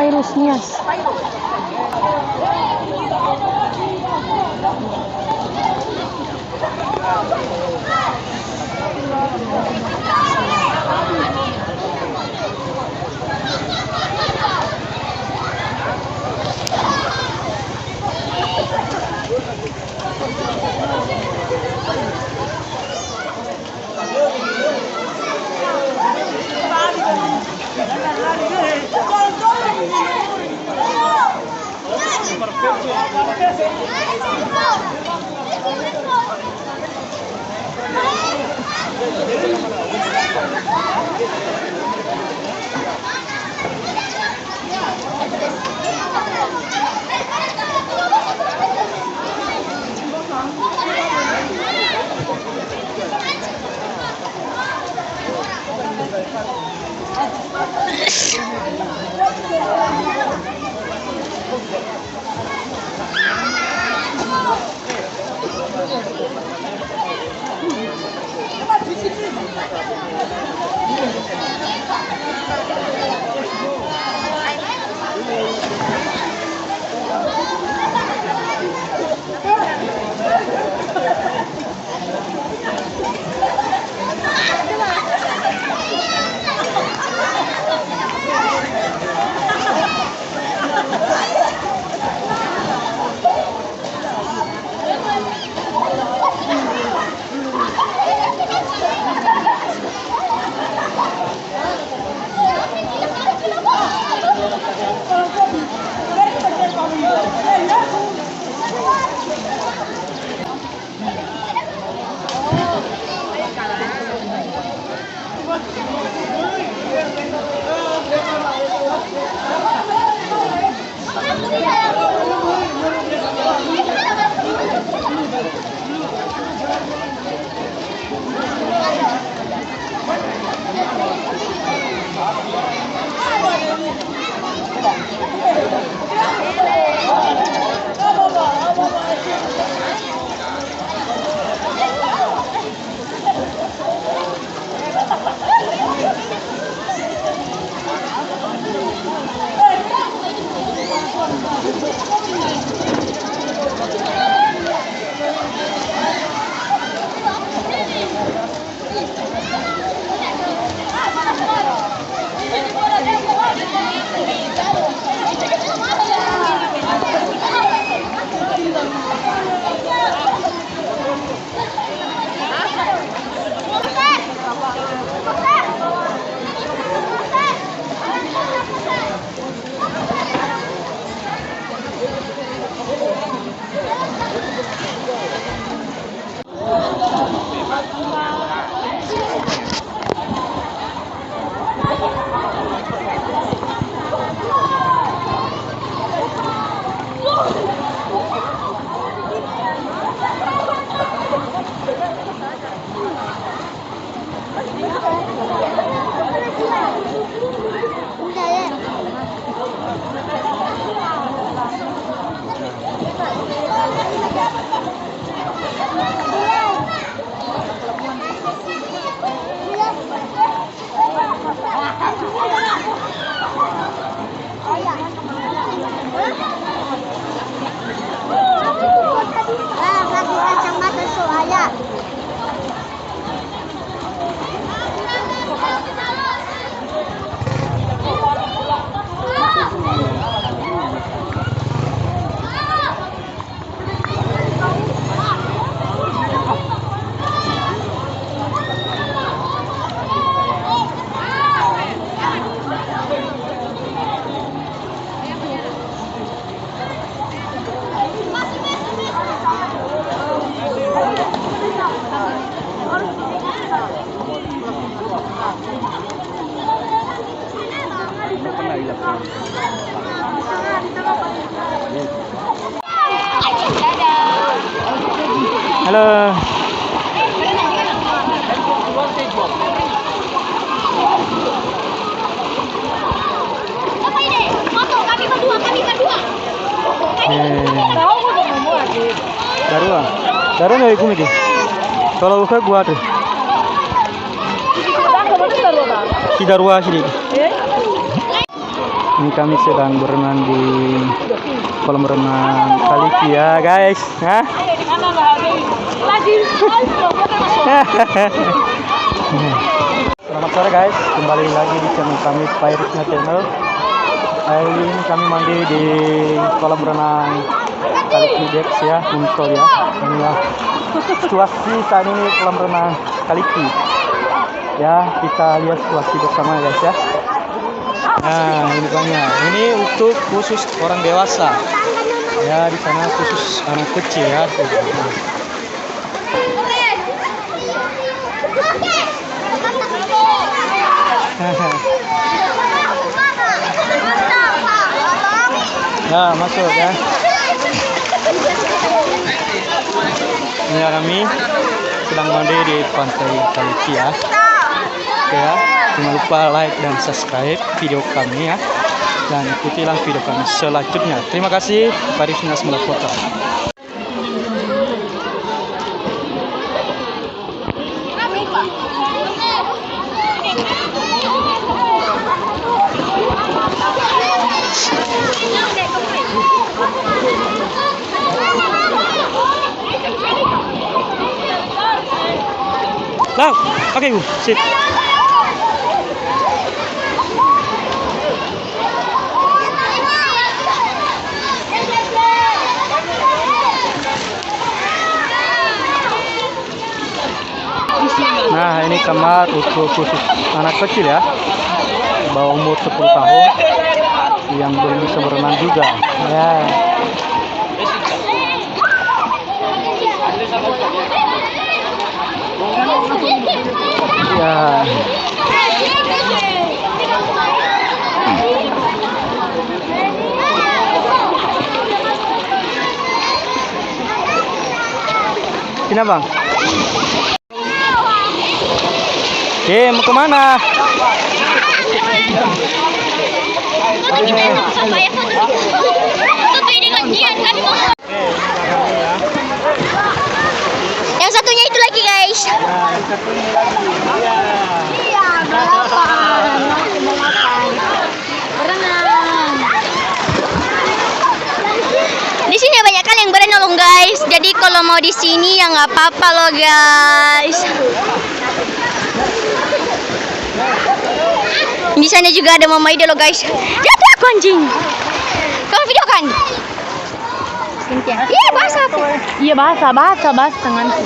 Papyrus Nias. Halo. Darua. Darua nggak ikut ini. Kalau buka gua tuh. Si Darua sini. Ini kami sedang berenang di kolam renang Kaliki ya guys. Hah? Selamat sore guys, kembali lagi di channel kami Pairisnya Channel. Hari ini kami mandi di kolam renang Kaliki Dex ya, Unsol ya. Inilah situasi saat ini kolam renang Kaliki. Ya, kita lihat situasi bersama guys ya. Nah, ini banyak. Ini untuk khusus orang dewasa. Ya, di sana khusus anak kecil ya. Nah, masuk ya. Ini kami sedang mandi di pantai Kaliki ya. Oke ya, jangan lupa like dan subscribe video kami ya. Dan ikutilah video kami selanjutnya. Terima kasih, Parisnya Semula Kota. Lang, pakai Bu, sip. Nah, ini kamar untuk khusus anak kecil ya, bawah umur 10 tahun yang belum bisa berenang juga ya. Ya. Sini bang. Mau kemana? Yang satunya itu lagi guys. Berenang. Di sini banyak kali yang berenang loh guys. Jadi kalau mau di sini ya nggak apa-apa loh guys. Di sana juga ada Mama Ida loh guys. Lihat aku anjing. Kamu video kan? Iya basah aku. Iya basah tanganku.